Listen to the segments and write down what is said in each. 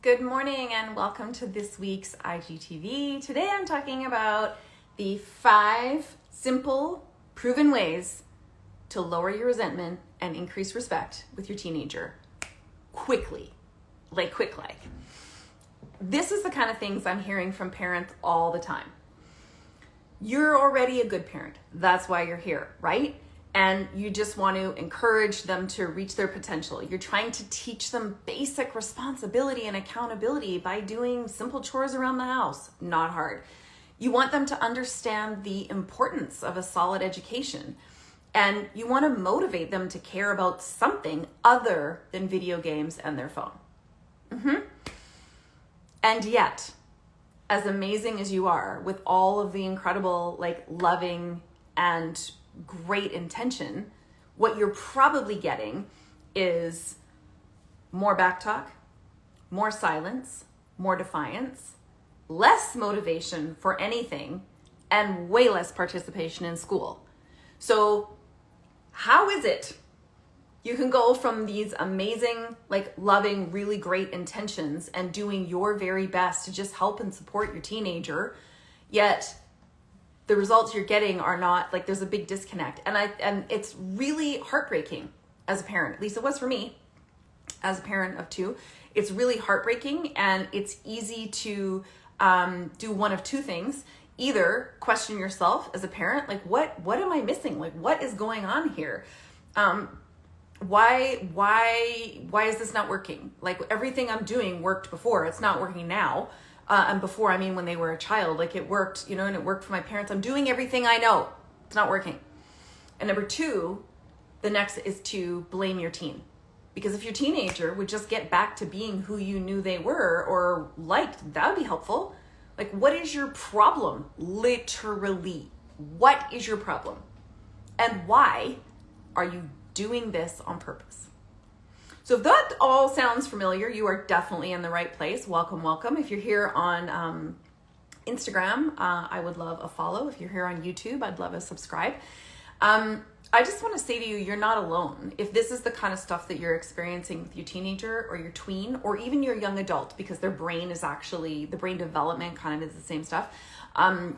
Good morning and welcome to this week's IGTV. Today I'm talking about the 5 simple, proven ways to lower your resentment and increase respect with your teenager quickly, like quick. This is the kind of things I'm hearing from parents all the time. You're already a good parent. That's why you're here, right? And you just want to encourage them to reach their potential. You're trying to teach them basic responsibility and accountability by doing simple chores around the house. Not hard. You want them to understand the importance of a solid education. And you want to motivate them to care about something other than video games and their phone. And yet, as amazing as you are with all of the incredible, loving and great intention, what you're probably getting is more backtalk, more silence, more defiance, less motivation for anything, and way less participation in school. So how is it you can go from these amazing, loving, really great intentions and doing your very best to just help and support your teenager, yet the results you're getting are not, there's a big disconnect. And it's really heartbreaking as a parent. At least it was for me as a parent of 2. It's really heartbreaking, and it's easy to do one of 2 things. Either question yourself as a parent, what am I missing? What is going on here? Why is this not working? Everything I'm doing worked before. It's not working now. And before, I mean, when they were a child, it worked, and it worked for my parents. I'm doing everything I know. It's not working. And number 2, the next is to blame your teen. Because if your teenager would just get back to being who you knew they were or liked, that would be helpful. What is your problem? Literally, what is your problem? And why are you doing this on purpose? So if that all sounds familiar, you are definitely in the right place. Welcome, welcome. If you're here on Instagram, I would love a follow. If you're here on YouTube, I'd love a subscribe. I just want to say to you, you're not alone. If this is the kind of stuff that you're experiencing with your teenager or your tween or even your young adult, because their brain is actually, the brain development kind of is the same stuff,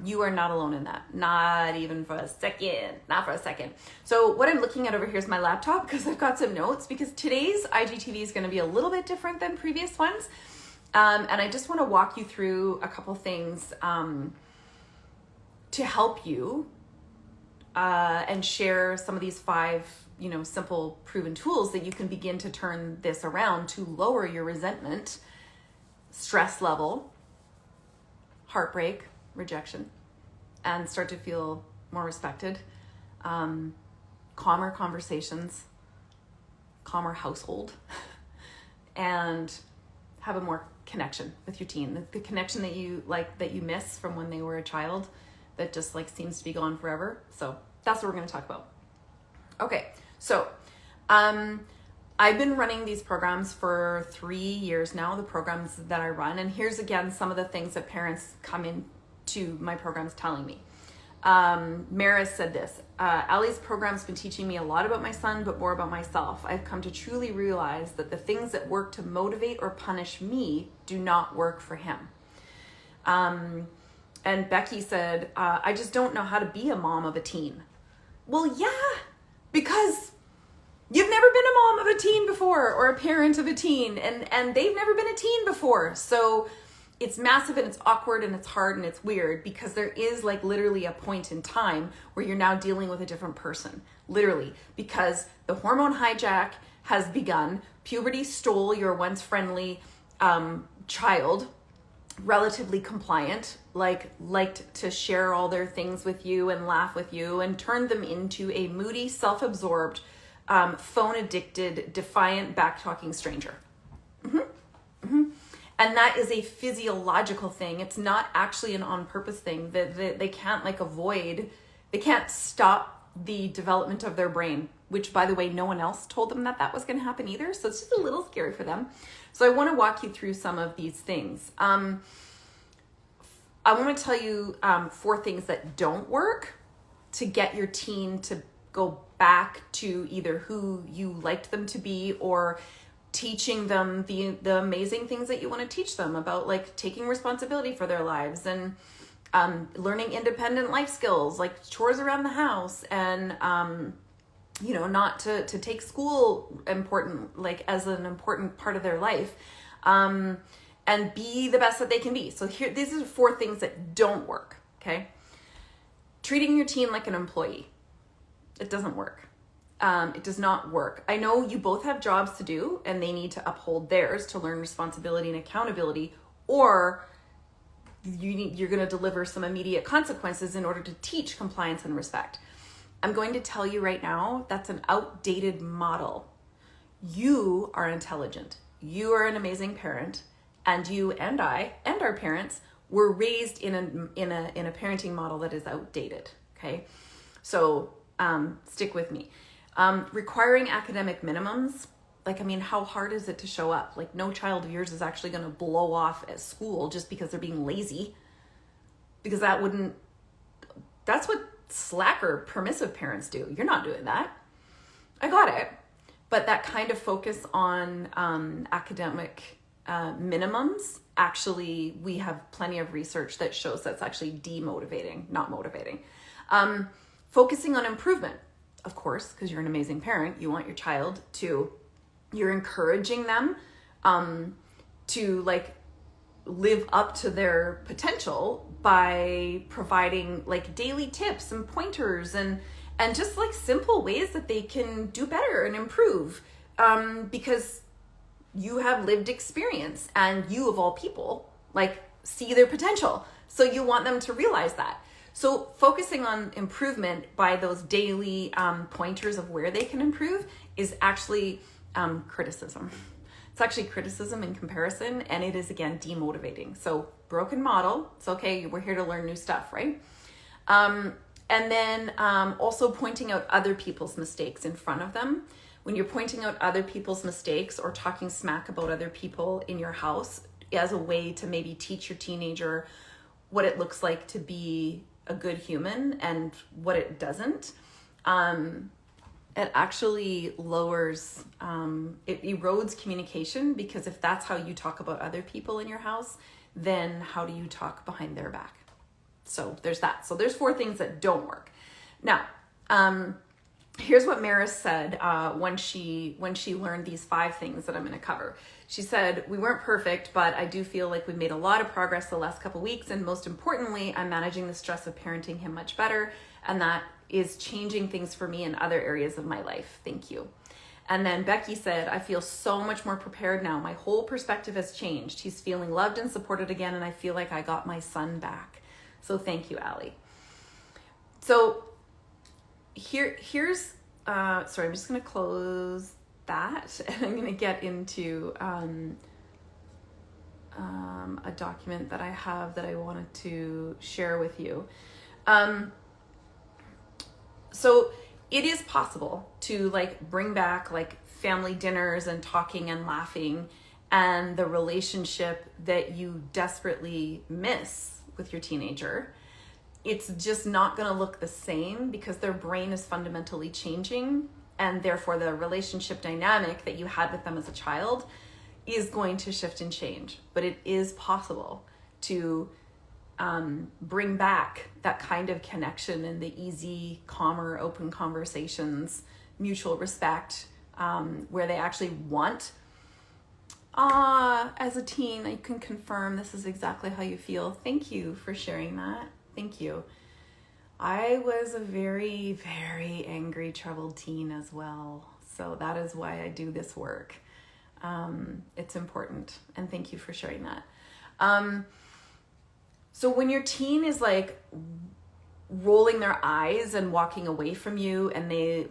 you are not alone in that. Not even for a second. Not for a second. So what I'm looking at over here is my laptop because I've got some notes, because today's IGTV is going to be a little bit different than previous ones. And I just want to walk you through a couple things to help you and share some of these 5, simple proven tools that you can begin to turn this around to lower your resentment, stress level, heartbreak, rejection, and start to feel more respected, calmer conversations, calmer household, and have a more connection with your teen. The connection that you miss from when they were a child that just seems to be gone forever. So that's what we're going to talk about. Okay. So, I've been running these programs for 3 years now, the programs that I run. And here's again, some of the things that parents come into my programs telling me. Maris said this, Allie's program's been teaching me a lot about my son, but more about myself. I've come to truly realize that the things that work to motivate or punish me do not work for him. And Becky said, I just don't know how to be a mom of a teen. Well, yeah, because you've never been a mom of a teen before or a parent of a teen, and they've never been a teen before. So it's massive and it's awkward and it's hard and it's weird because there is literally a point in time where you're now dealing with a different person, literally, because the hormone hijack has begun. Puberty stole your once friendly child, relatively compliant, liked to share all their things with you and laugh with you, and turned them into a moody, self-absorbed, phone-addicted, defiant, back-talking stranger. And that is a physiological thing. It's not actually an on-purpose thing. They can't avoid, they can't stop the development of their brain, which, by the way, no one else told them that was going to happen either. So it's just a little scary for them. So I want to walk you through some of these things. I want to tell you 4 things that don't work to get your teen to go back to either who you liked them to be or teaching them the amazing things that you want to teach them about, like taking responsibility for their lives and learning independent life skills, like chores around the house, and not to take school as an important part of their life, and be the best that they can be. So here, these are 4 things that don't work. Okay. Treating your teen like an employee. It doesn't work. It does not work. I know you both have jobs to do and they need to uphold theirs to learn responsibility and accountability, or you're going to deliver some immediate consequences in order to teach compliance and respect. I'm going to tell you right now, that's an outdated model. You are intelligent. You are an amazing parent, and you and I and our parents were raised in a parenting model that is outdated. Okay. So, stick with me. Requiring academic minimums. How hard is it to show up? Like, no child of yours is actually going to blow off at school just because they're being lazy, because that's what slacker permissive parents do. You're not doing that. I got it. But that kind of focus on academic minimums, actually, we have plenty of research that shows that's actually demotivating, not motivating. Focusing on improvement, of course, because you're an amazing parent, you want your child you're encouraging them to live up to their potential by providing daily tips and pointers and just simple ways that they can do better and improve, because you have lived experience and you, of all people, see their potential. So you want them to realize that. So focusing on improvement by those daily pointers of where they can improve is actually criticism. It's actually criticism in comparison, and it is, again, demotivating. So broken model. It's okay. We're here to learn new stuff, right? And then also pointing out other people's mistakes in front of them. When you're pointing out other people's mistakes or talking smack about other people in your house as a way to maybe teach your teenager what it looks like to be a good human and what it doesn't, it actually lowers, it erodes communication, because if that's how you talk about other people in your house, then how do you talk behind their back? So there's that. So there's 4 things that don't work. Now, here's what Maris said when she learned these 5 things that I'm going to cover. She said, "We weren't perfect, but I do feel like we've made a lot of progress the last couple weeks. And most importantly, I'm managing the stress of parenting him much better. And that is changing things for me in other areas of my life. Thank you." And then Becky said, "I feel so much more prepared now. My whole perspective has changed. He's feeling loved and supported again. And I feel like I got my son back. So thank you, Allie." So here's, sorry, I'm just going to close that, and I'm going to get into a document that I have that I wanted to share with you. So it is possible to bring back family dinners and talking and laughing and the relationship that you desperately miss with your teenager. It's just not going to look the same because their brain is fundamentally changing, and therefore the relationship dynamic that you had with them as a child is going to shift and change. But it is possible to bring back that kind of connection and the easy, calmer, open conversations, mutual respect, where they actually want, as a teen, I can confirm this is exactly how you feel. Thank you for sharing that. Thank you. I was a very, very angry, troubled teen as well. So that is why I do this work. It's important. And thank you for sharing that. So when your teen is rolling their eyes and walking away from you, and they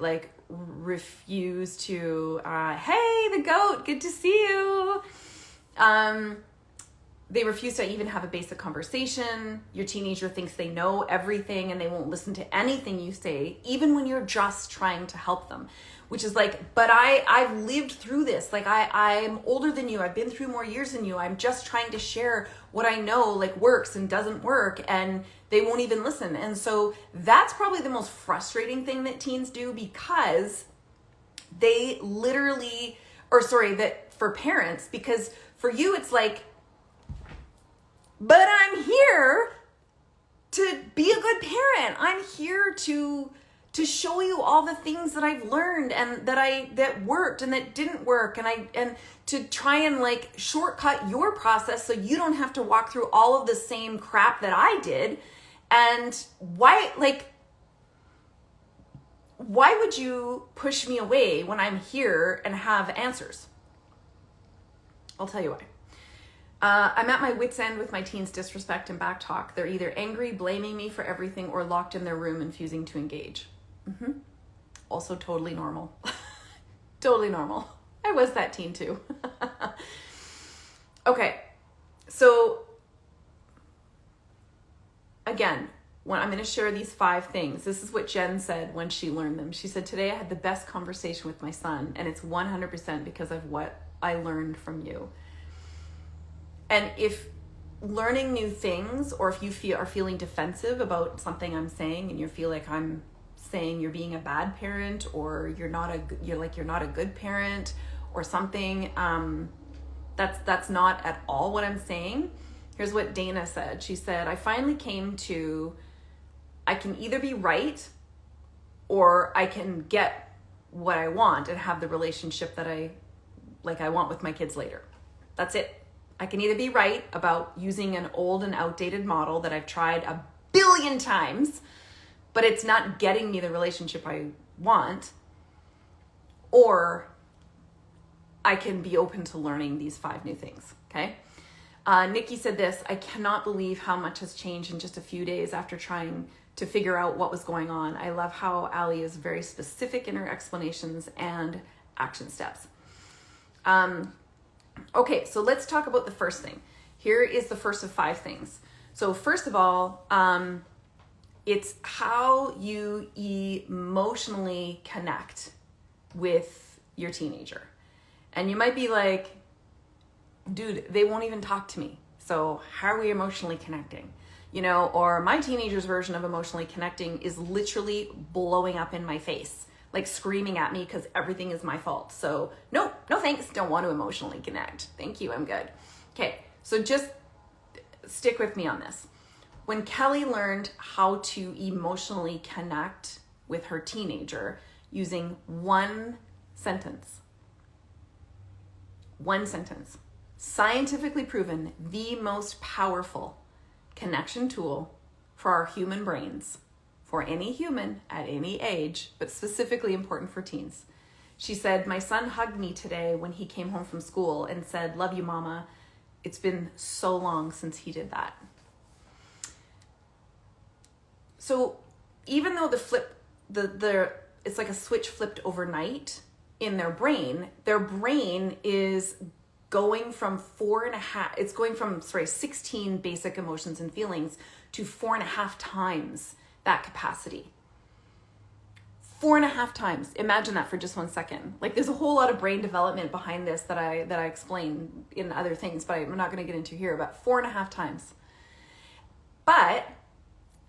refuse to, "Hey, the goat, good to see you." They refuse to even have a basic conversation. Your teenager thinks they know everything and they won't listen to anything you say, even when you're just trying to help them, which is but I've lived through this. I'm older than you. I've been through more years than you. I'm just trying to share what I know works and doesn't work, and they won't even listen. And so that's probably the most frustrating thing that teens do, because they literally, that for parents, because for you, it's like, but I'm here to be a good parent. I'm here to show you all the things that I've learned and that worked and that didn't work, and to try and like shortcut your process so you don't have to walk through all of the same crap that I did. And why would you push me away when I'm here and have answers? I'll tell you why. I'm at my wit's end with my teens' disrespect and backtalk. They're either angry, blaming me for everything, or locked in their room, refusing to engage. Also totally normal. Totally normal. I was that teen too. Okay, so again, when I'm going to share these 5 things, this is what Jen said when she learned them. She said, today I had the best conversation with my son, and it's 100% because of what I learned from you. And if learning new things, or if you are feeling defensive about something I'm saying, and you feel like I'm saying you're being a bad parent, or you're not a good parent or something, that's not at all what I'm saying. Here's what Dana said. She said, I finally came to, I can either be right or I can get what I want and have the relationship that I want with my kids later. That's it. I can either be right about using an old and outdated model that I've tried a billion times, but it's not getting me the relationship I want, or I can be open to learning these 5 new things, okay? Nikki said this, I cannot believe how much has changed in just a few days after trying to figure out what was going on. I love how Allie is very specific in her explanations and action steps. Okay, so let's talk about the first thing. Here is the first of 5 things. So first of all, it's how you emotionally connect with your teenager. And you might be like, dude, they won't even talk to me. So how are we emotionally connecting? Or my teenager's version of emotionally connecting is literally blowing up in my face, like screaming at me because everything is my fault. So no thanks, don't want to emotionally connect. Thank you, I'm good. Okay, so just stick with me on this. When Kelly learned how to emotionally connect with her teenager using one sentence, scientifically proven the most powerful connection tool for our human brains, for any human at any age, but specifically important for teens. She said, my son hugged me today when he came home from school and said, love you, mama. It's been so long since he did that. So even though it's like a switch flipped overnight in their brain is going from 16 basic emotions and feelings to 4.5 times that capacity. 4.5 times. Imagine that for just 1 second. Like, there's a whole lot of brain development behind this that I explain in other things, but I'm not going to get into here. About 4.5 times. But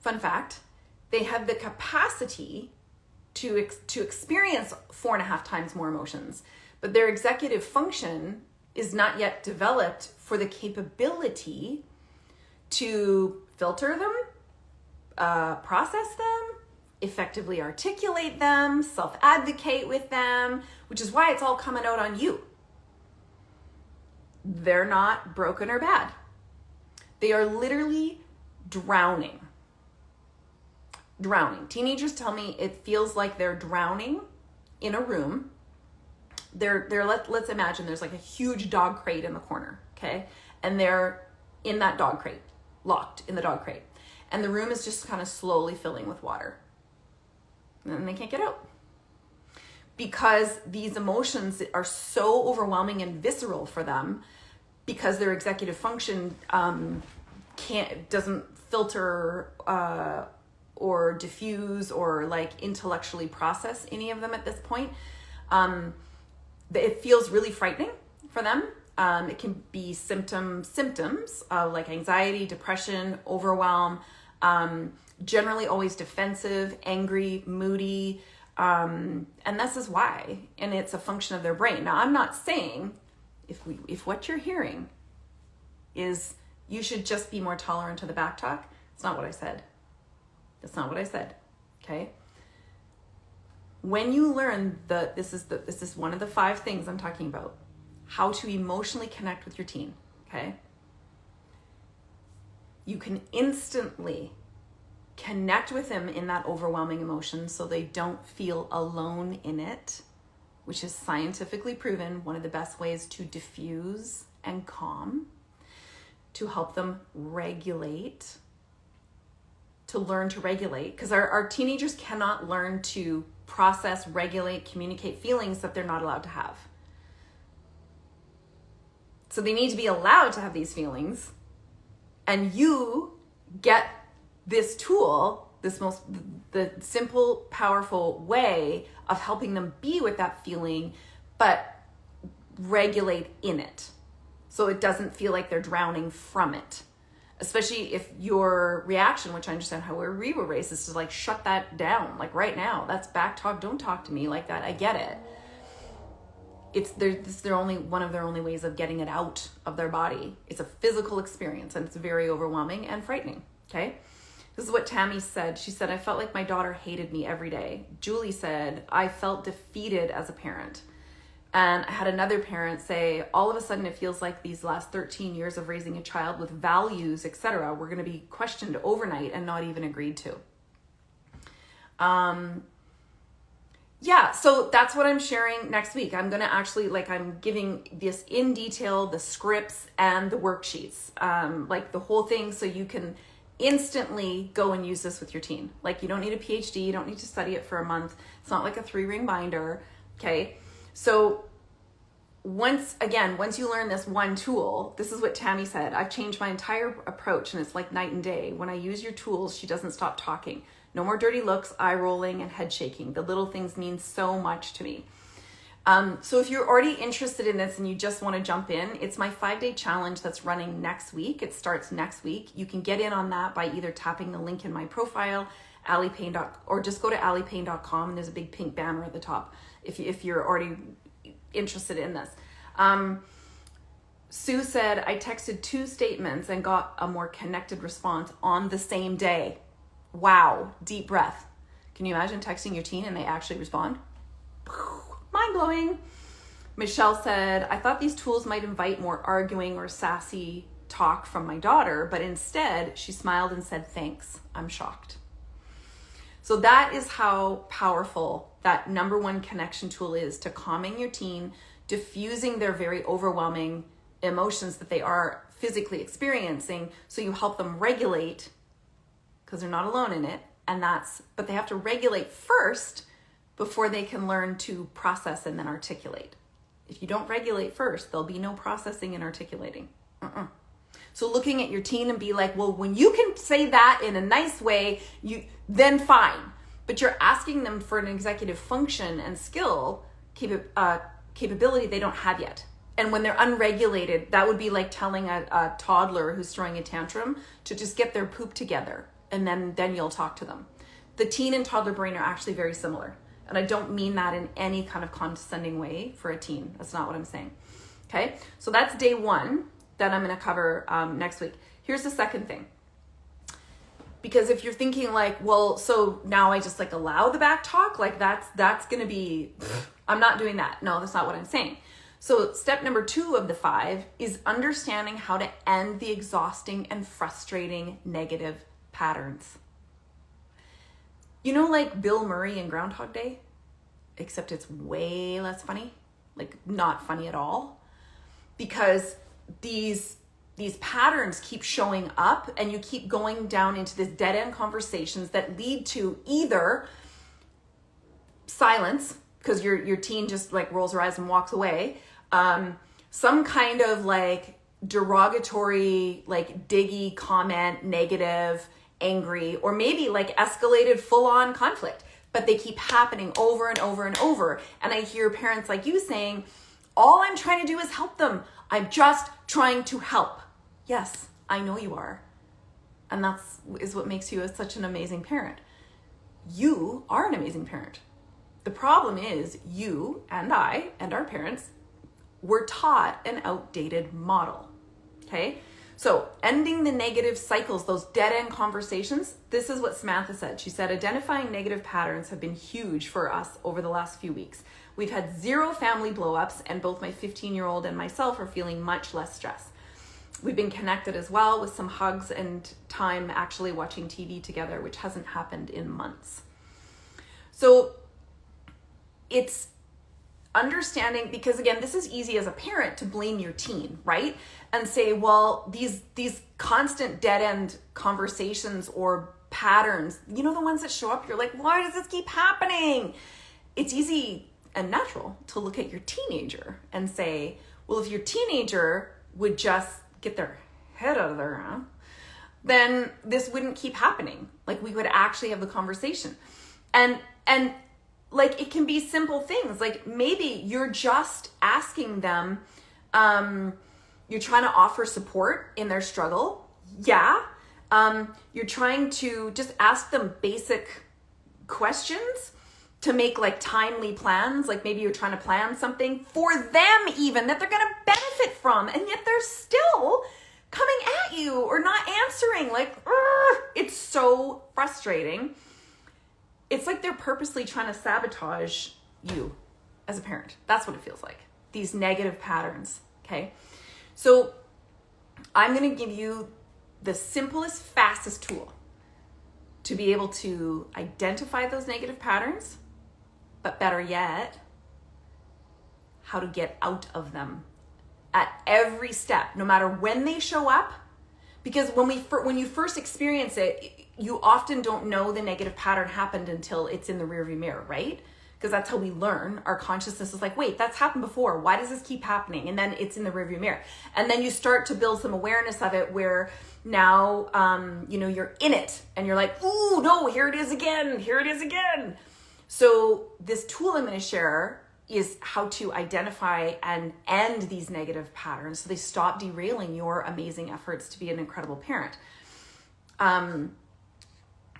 fun fact, they have the capacity to experience 4.5 times more emotions, but their executive function is not yet developed for the capability to filter them, process them, effectively articulate them, self-advocate with them, which is why it's all coming out on you. They're not broken or bad. They are literally drowning. Teenagers tell me it feels like they're drowning in a room. Let's imagine there's like a huge dog crate in the corner, okay? And they're in that dog crate, locked in the dog crate. And the room is just kind of slowly filling with water. And they can't get out. Because these emotions are so overwhelming and visceral for them, because their executive function doesn't filter or diffuse or like intellectually process any of them at this point. It feels really frightening for them. It can be symptoms of like anxiety, depression, overwhelm, generally always defensive, angry, moody, and this is why. And it's a function of their brain. Now, I'm not saying if what you're hearing is you should just be more tolerant to the back talk, it's not what I said. That's not what I said. Okay? When you learn this is one of the 5 things I'm talking about, how to emotionally connect with your teen, okay? You can instantly connect with them in that overwhelming emotion so they don't feel alone in it, which is scientifically proven one of the best ways to diffuse and calm, to help them regulate, to learn to regulate, because our teenagers cannot learn to process, regulate, communicate feelings that they're not allowed to have. So they need to be allowed to have these feelings, and you get this tool, the simple, powerful way of helping them be with that feeling, but regulate in it. So it doesn't feel like they're drowning from it. Especially if your reaction, which I understand how we were raised, is to like shut that down. Like right now, that's back talk. Don't talk to me like that. I get it. It's their only one of their only ways of getting it out of their body. It's a physical experience, and it's very overwhelming and frightening. Okay, this is what Tammy said. She said, "I felt like my daughter hated me every day." Julie said, "I felt defeated as a parent." And I had another parent say, all of a sudden it feels like these last 13 years of raising a child with values, etc., we're going to be questioned overnight and not even agreed to. Yeah, so that's what I'm sharing next week. I'm going to actually, I'm giving this in detail, the scripts and the worksheets, the whole thing, so you can instantly go and use this with your teen. Like, you don't need a PhD, you don't need to study it for a month. It's not like a 3-ring binder, okay? So once you learn this one tool, this is what Tammy said, "I've changed my entire approach and it's like night and day. When I use your tools, she doesn't stop talking. No more dirty looks, eye rolling, and head shaking. The little things mean so much to me." So if you're already interested in this and you just want to jump in, it's my 5-day challenge that's running next week. It starts next week. You can get in on that by either tapping the link in my profile, or just go to allypayne.com, and there's a big pink banner at the top if you're already interested in this. Sue said, "I texted 2 statements and got a more connected response on the same day." Wow, deep breath. Can you imagine texting your teen and they actually respond? Mind blowing. Michelle said, "I thought these tools might invite more arguing or sassy talk from my daughter, but instead she smiled and said, 'Thanks. I'm shocked.'" So that is how powerful that number 1 connection tool is to calming your teen, diffusing their very overwhelming emotions that they are physically experiencing. So you help them regulate, because they're not alone in it. But they have to regulate first before they can learn to process and then articulate. If you don't regulate first, there'll be no processing and articulating. So looking at your teen and be like, well, when you can say that in a nice way, then fine. But you're asking them for an executive function and skill capability they don't have yet. And when they're unregulated, that would be like telling a toddler who's throwing a tantrum to just get their poop together, and then you'll talk to them. The teen and toddler brain are actually very similar. And I don't mean that in any kind of condescending way for a teen. That's not what I'm saying. Okay, so that's day 1 that I'm going to cover next week. Here's the second thing. Because if you're thinking like, well, so now I just allow the back talk, that's going to be, I'm not doing that. No, that's not what I'm saying. So step number 2 of the 5 is understanding how to end the exhausting and frustrating negative patterns. You know, like Bill Murray in Groundhog Day, except it's way less funny, not funny at all, because these patterns keep showing up and you keep going down into this dead end conversations that lead to either silence, because your teen just rolls her eyes and walks away, some kind of derogatory, diggy comment, negative, angry, or maybe escalated full-on conflict, but they keep happening over and over and over. And I hear parents like you saying, all I'm trying to do is help them. I'm just trying to help. Yes, I know you are. And is what makes you such an amazing parent. You are an amazing parent. The problem is you and I and our parents we're taught an outdated model. Okay? So ending the negative cycles, those dead end conversations, this is what Samantha said. She said, identifying negative patterns have been huge for us over the last few weeks. We've had 0 family blow-ups, and both my 15-year-old and myself are feeling much less stress. We've been connected as well with some hugs and time actually watching TV together, which hasn't happened in months. So it's understanding, because again, this is easy as a parent to blame your teen, right? And say, well, these constant dead end conversations or patterns, you know, the ones that show up, you're like, why does this keep happening? It's easy and natural to look at your teenager and say, well, if your teenager would just get their head out of there, then this wouldn't keep happening. Like, we would actually have the conversation. And like, it can be simple things. Like, maybe you're just asking them, you're trying to offer support in their struggle. Yeah. You're trying to just ask them basic questions to make like timely plans. Like, maybe you're trying to plan something for them even that they're going to benefit from, and yet they're still coming at you or not answering. Like, it's so frustrating. It's like they're purposely trying to sabotage you as a parent. That's what it feels like. These negative patterns, okay? So I'm going to give you the simplest, fastest tool to be able to identify those negative patterns, but better yet, how to get out of them at every step, no matter when they show up. Because when you first experience it, you often don't know the negative pattern happened until it's in the rearview mirror, right? Because that's how we learn. Our consciousness is like, wait, that's happened before. Why does this keep happening? And then it's in the rearview mirror. And then you start to build some awareness of it, where now, you're in it and you're like, ooh, no, here it is again. Here it is again. So this tool I'm going to share is how to identify and end these negative patterns so they stop derailing your amazing efforts to be an incredible parent.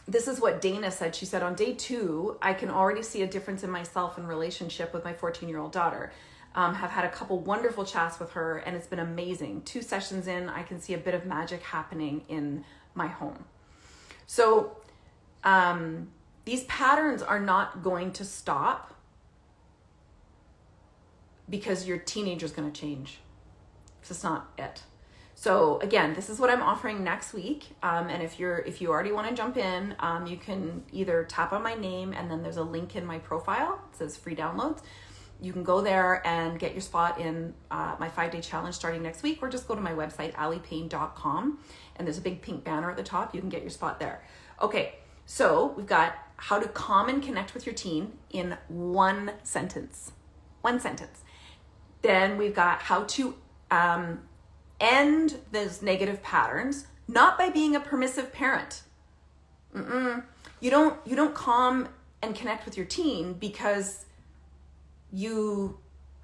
This is what Dana said. She said, on day 2, I can already see a difference in myself and relationship with my 14-year-old daughter. Have had a couple wonderful chats with her, and it's been amazing. 2 sessions in, I can see a bit of magic happening in my home. So these patterns are not going to stop because your teenager is going to change. It's not it. So again, this is what I'm offering next week. And if you already want to jump in, you can either tap on my name, and then there's a link in my profile. It says free downloads. You can go there and get your spot in my 5-day challenge starting next week, or just go to my website, alipayne.com, and there's a big pink banner at the top. You can get your spot there. Okay, so we've got how to calm and connect with your teen in 1 sentence. 1 sentence. Then we've got how to end those negative patterns, not by being a permissive parent. You don't calm and connect with your teen because you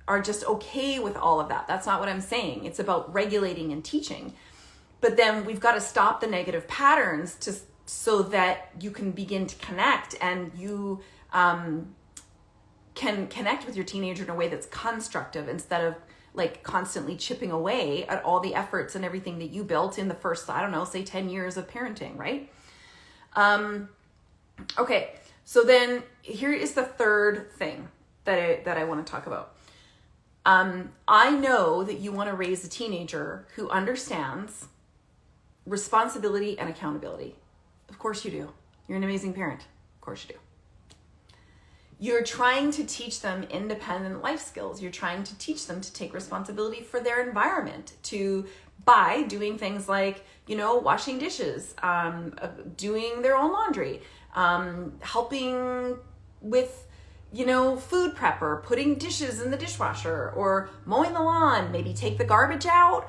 are just okay with all of that. That's not what I'm saying. It's about regulating and teaching. But then we've got to stop the negative patterns so that you can begin to connect, and you can connect with your teenager in a way that's constructive, instead of like constantly chipping away at all the efforts and everything that you built in the first, say 10 years of parenting, right? Okay, so then here is the third thing that I want to talk about. I know that you want to raise a teenager who understands responsibility and accountability. Of course you do. You're an amazing parent. Of course you do. You're trying to teach them independent life skills. You're trying to teach them to take responsibility for their environment, by doing things like, washing dishes, doing their own laundry, helping with, food prep, or putting dishes in the dishwasher, or mowing the lawn, maybe take the garbage out,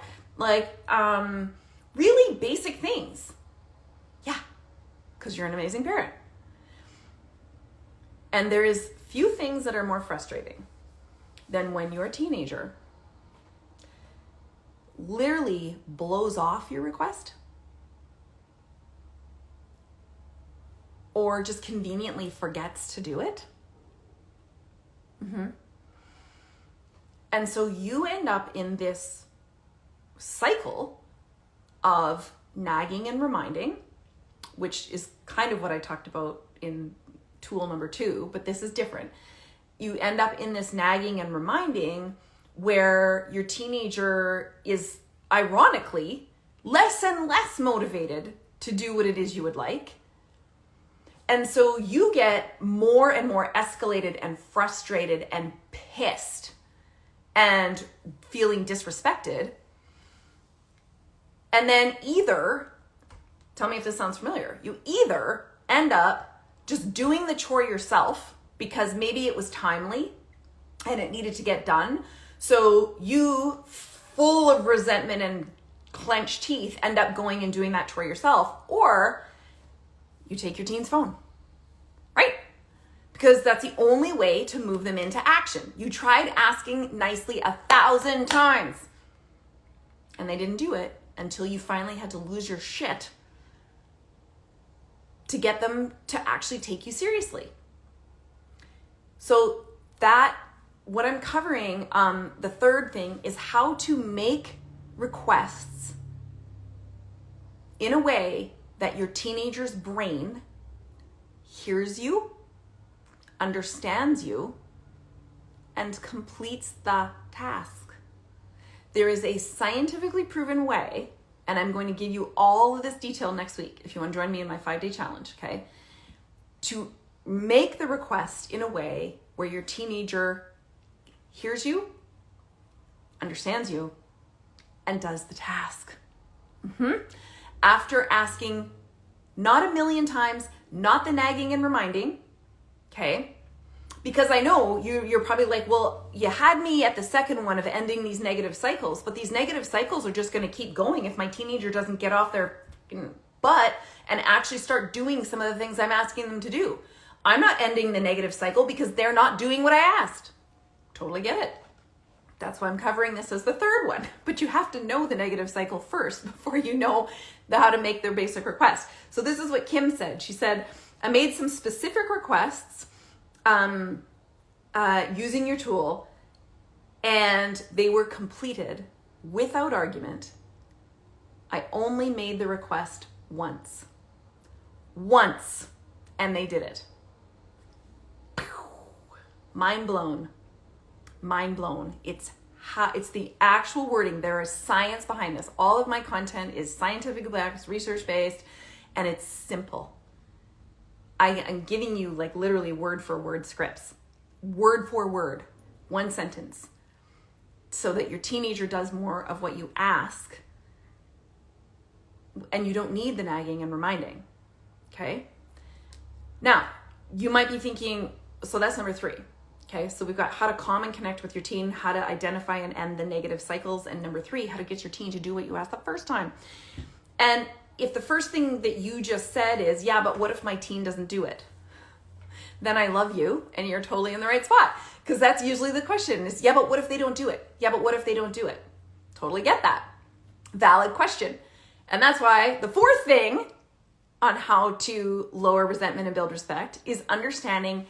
really basic things. Yeah, because you're an amazing parent. And there is few things that are more frustrating than when your teenager literally blows off your request, or just conveniently forgets to do it. And so you end up in this cycle of nagging and reminding, which is kind of what I talked about in tool number 2, but this is different. You end up in this nagging and reminding where your teenager is ironically less and less motivated to do what it is you would like. And so you get more and more escalated and frustrated and pissed and feeling disrespected. And then either, tell me if this sounds familiar, you either end up just doing the chore yourself because maybe it was timely and it needed to get done. So you, full of resentment and clenched teeth, end up going and doing that chore yourself, or you take your teen's phone, right? Because that's the only way to move them into action. You tried asking nicely 1,000 times and they didn't do it until you finally had to lose your shit to get them to actually take you seriously. So that, what I'm covering, the third thing is how to make requests in a way that your teenager's brain hears you, understands you, and completes the task. There is a scientifically proven way, and I'm going to give you all of this detail next week if you want to join me in my 5-day challenge, okay? To make the request in a way where your teenager hears you, understands you, and does the task. After asking not 1,000,000 times, not the nagging and reminding, okay? Because I know you're probably like, well, you had me at the second one of ending these negative cycles, but these negative cycles are just going to keep going if my teenager doesn't get off their butt and actually start doing some of the things I'm asking them to do. I'm not ending the negative cycle because they're not doing what I asked. Totally get it. That's why I'm covering this as the third one. But you have to know the negative cycle first before you know how to make their basic request. So this is what Kim said. She said, I made some specific requests using your tool, and they were completed without argument. I only made the request once, and they did it. Mind blown. It's the actual wording. There is science behind this. All of my content is scientifically backed, research-based, and it's simple. I'm giving you like literally word for word scripts, word for word, one sentence, so that your teenager does more of what you ask, and you don't need the nagging and reminding, okay? Now, you might be thinking, so that's number 3. Okay, so we've got how to calm and connect with your teen, how to identify and end the negative cycles, and number 3, how to get your teen to do what you asked the first time. And if the first thing that you just said is, yeah, but what if my teen doesn't do it? Then I love you and you're totally in the right spot, because that's usually the question is, yeah, but what if they don't do it? Yeah, but what if they don't do it? Totally get that. Valid question. And that's why the 4th thing on how to lower resentment and build respect is understanding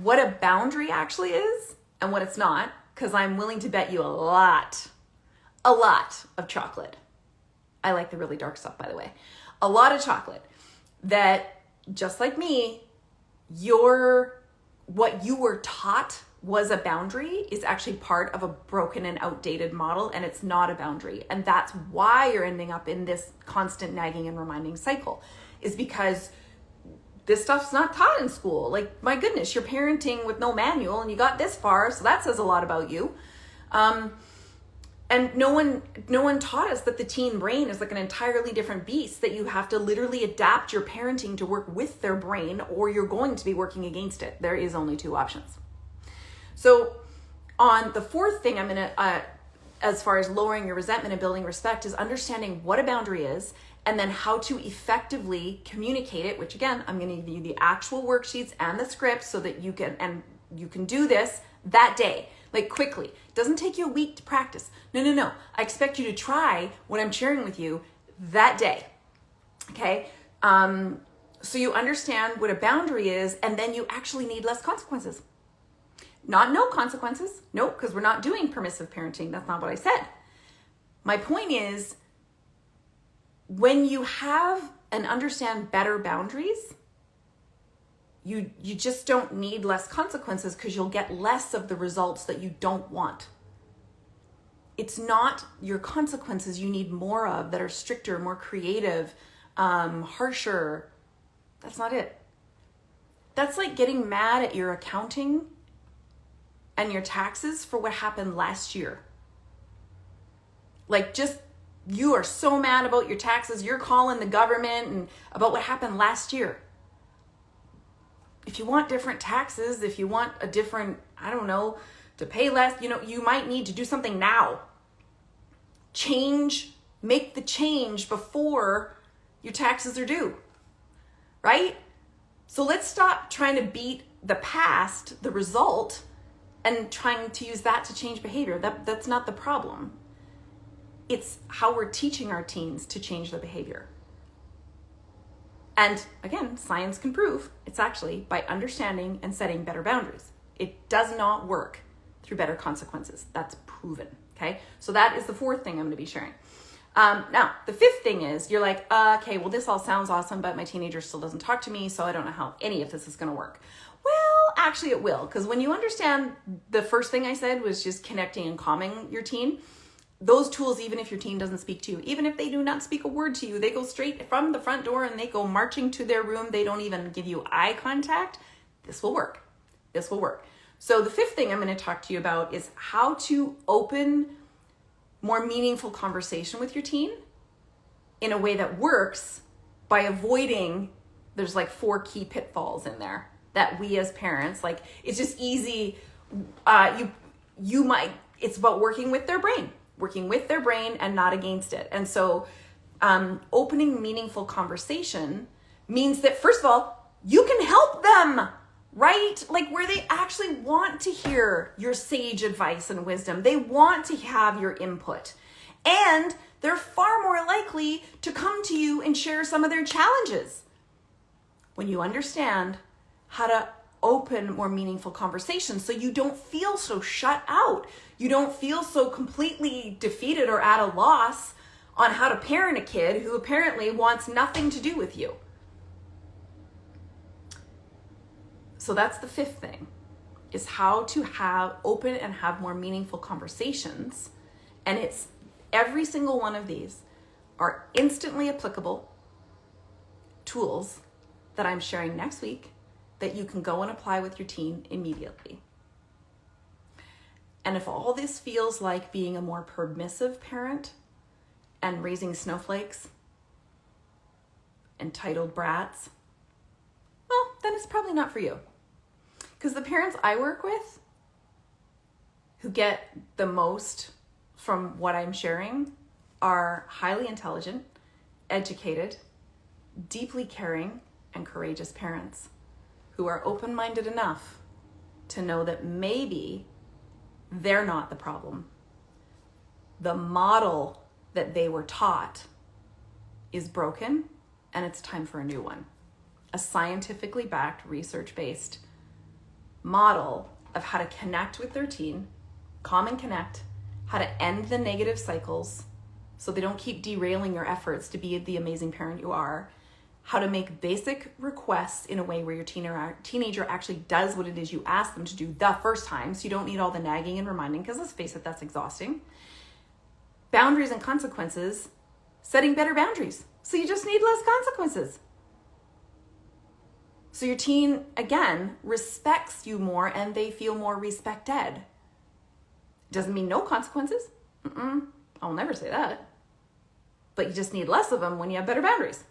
what a boundary actually is and what it's not, because I'm willing to bet you a lot of chocolate. I like the really dark stuff, by the way. A lot of chocolate that, just like me, what you were taught was a boundary is actually part of a broken and outdated model, and it's not a boundary. And that's why you're ending up in this constant nagging and reminding cycle, is because this stuff's not taught in school. Like, my goodness, you're parenting with no manual and you got this far, so that says a lot about you. And no one taught us that the teen brain is like an entirely different beast, that you have to literally adapt your parenting to work with their brain, or you're going to be working against it. There is only 2 options. So on the 4th thing I'm going to, as far as lowering your resentment and building respect, is understanding what a boundary is, and then how to effectively communicate it, which again, I'm going to give you the actual worksheets and the scripts so that you can do this that day, like quickly. It doesn't take you a week to practice. No. I expect you to try what I'm sharing with you that day. Okay? So you understand what a boundary is, and then you actually need less consequences. Not no consequences. Nope, because we're not doing permissive parenting. That's not what I said. My point is, when you have and understand better boundaries, you just don't need less consequences because you'll get less of the results that you don't want. It's not your consequences you need more of that are stricter, more creative, harsher. That's not it. That's like getting mad at your accounting and your taxes for what happened last year. Like, just, you are so mad about your taxes, you're calling the government and about what happened last year. If you want different taxes, if you want a different, I don't know, to pay less, you might need to do something now. Make the change before your taxes are due, right? So let's stop trying to beat the past, the result, and trying to use that to change behavior. That's not the problem. It's how we're teaching our teens to change their behavior. And again, science can prove it's actually by understanding and setting better boundaries. It does not work through better consequences. That's proven, okay? So that is the fourth thing I'm going to be sharing. Now, the fifth thing is, you're like, okay, well, this all sounds awesome, but my teenager still doesn't talk to me, so I don't know how any of this is going to work. Well, actually it will, because when you understand the first thing I said was just connecting and calming your teen, those tools, even if your teen doesn't speak to you, even if they do not speak a word to you, they go straight from the front door and they go marching to their room, they don't even give you eye contact, this will work. This will work. So the fifth thing I'm going to talk to you about is how to open more meaningful conversation with your teen in a way that works by avoiding, there's like 4 key pitfalls in there that we as parents, like, it's just easy. It's about working with their brain and not against it. And so opening meaningful conversation means that, first of all, you can help them, right? Like, where they actually want to hear your sage advice and wisdom. They want to have your input. And they're far more likely to come to you and share some of their challenges. When you understand how to open more meaningful conversations so you don't feel so shut out. You don't feel so completely defeated or at a loss on how to parent a kid who apparently wants nothing to do with you. So that's the fifth thing, is how to have open and have more meaningful conversations. And it's every single one of these are instantly applicable tools that I'm sharing next week that you can go and apply with your teen immediately. And if all this feels like being a more permissive parent and raising snowflakes, entitled brats, well, then it's probably not for you. Because the parents I work with who get the most from what I'm sharing are highly intelligent, educated, deeply caring, and courageous parents who are open-minded enough to know that maybe they're not the problem. The model that they were taught is broken, and it's time for a new one. A scientifically backed, research-based model of how to connect with their teen, calm and connect, how to end the negative cycles so they don't keep derailing your efforts to be the amazing parent you are, how to make basic requests in a way where your teenager actually does what it is you ask them to do the first time, so you don't need all the nagging and reminding, because let's face it, that's exhausting. Boundaries and consequences, setting better boundaries, so you just need less consequences. So your teen, again, respects you more and they feel more respected. Doesn't mean no consequences. I'll never say that. But you just need less of them when you have better boundaries.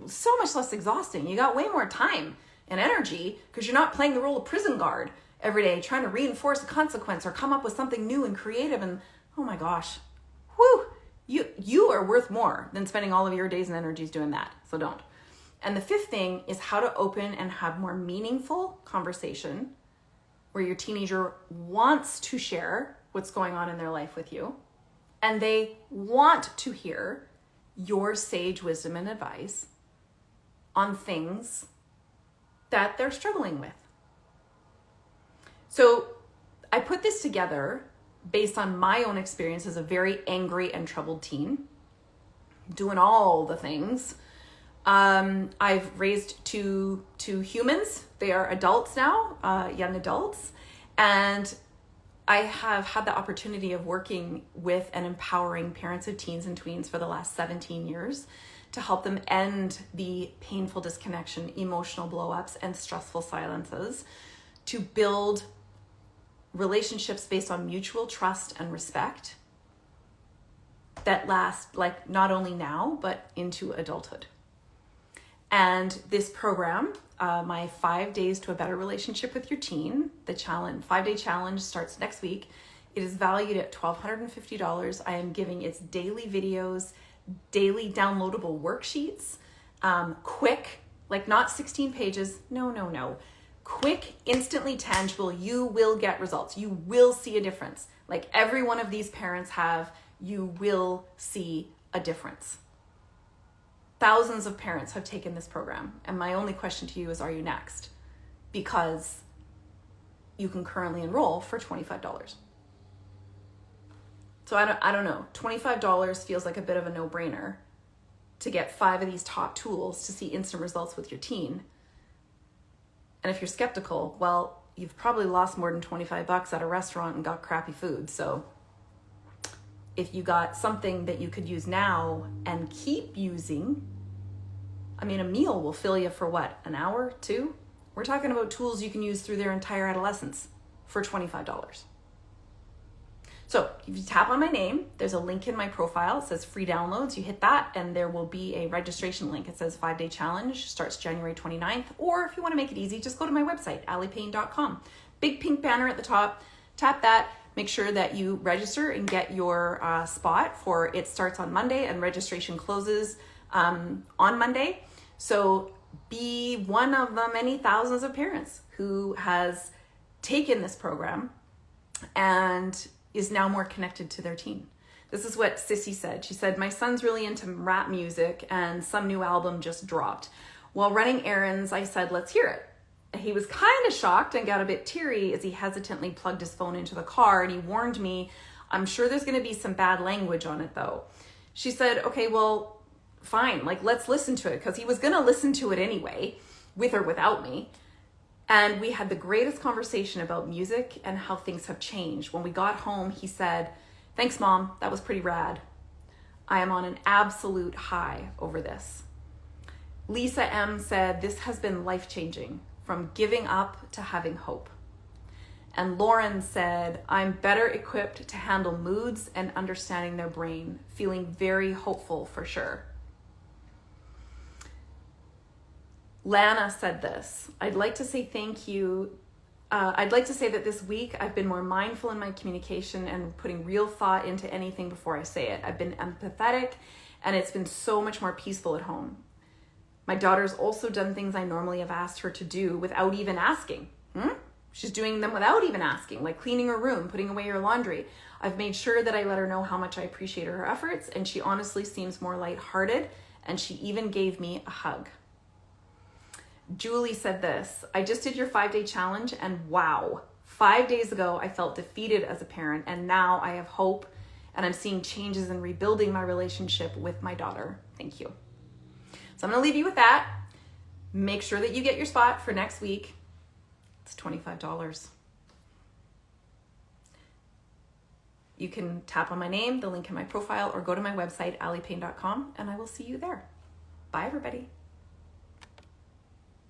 So much less exhausting. You got way more time and energy because you're not playing the role of prison guard every day, trying to reinforce a consequence or come up with something new and creative. And oh my gosh, you are worth more than spending all of your days and energies doing that. So don't. And the fifth thing is how to open and have more meaningful conversation where your teenager wants to share what's going on in their life with you, and they want to hear your sage wisdom and advice on things that they're struggling with. So I put this together based on my own experience as a very angry and troubled teen, doing all the things. I've raised two humans. They are adults now, young adults. And I have had the opportunity of working with and empowering parents of teens and tweens for the last 17 years to help them end the painful disconnection, emotional blow-ups, and stressful silences, to build relationships based on mutual trust and respect that last, like, not only now, but into adulthood. And this program, my 5 days to a better relationship with your teen, the challenge, 5-day challenge, starts next week. It is valued at $1,250. I am giving its daily videos, daily downloadable worksheets, quick, like not 16 pages. No. Quick, instantly tangible. You will get results. You will see a difference. Like every one of these parents have, you will see a difference. Thousands of parents have taken this program. And my only question to you is, are you next? Because you can currently enroll for $25. So I don't know, $25 feels like a bit of a no-brainer to get 5 of these top tools to see instant results with your teen. And if you're skeptical, well, you've probably lost more than $25 at a restaurant and got crappy food. So if you got something that you could use now and keep using, I mean, a meal will fill you for what, an hour, 2? We're talking about tools you can use through their entire adolescence for $25. So if you tap on my name, there's a link in my profile. It says free downloads. You hit that and there will be a registration link. It says 5-day challenge, starts January 29th. Or if you want to make it easy, just go to my website, alipayne.com. Big pink banner at the top. Tap that. Make sure that you register and get your spot for it starts on Monday and registration closes on Monday. So be one of the many thousands of parents who has taken this program and is now more connected to their teen. This is what Sissy said. She said, my son's really into rap music and some new album just dropped. While running errands, I said, let's hear it. He was kind of shocked and got a bit teary as he hesitantly plugged his phone into the car, and he warned me, I'm sure there's going to be some bad language on it though. She said, okay, well, fine, like let's listen to it, because he was going to listen to it anyway, with or without me. And we had the greatest conversation about music and how things have changed. When we got home, he said, thanks, Mom, that was pretty rad. I am on an absolute high over this. Lisa M. said, this has been life-changing, from giving up to having hope. And Lauren said, I'm better equipped to handle moods and understanding their brain, feeling very hopeful for sure. Lana said this, I'd like to say thank you. I'd like to say that this week I've been more mindful in my communication and putting real thought into anything before I say it. I've been empathetic and it's been so much more peaceful at home. My daughter's also done things I normally have asked her to do without even asking. She's doing them without even asking, like cleaning her room, putting away her laundry. I've made sure that I let her know how much I appreciate her efforts, and she honestly seems more lighthearted, and she even gave me a hug. Julie said this, I just did your 5-day challenge and wow, 5 days ago I felt defeated as a parent, and now I have hope and I'm seeing changes in rebuilding my relationship with my daughter. Thank you. So I'm going to leave you with that. Make sure that you get your spot for next week. It's $25. You can tap on my name, the link in my profile, or go to my website, alipayne.com, and I will see you there. Bye, everybody.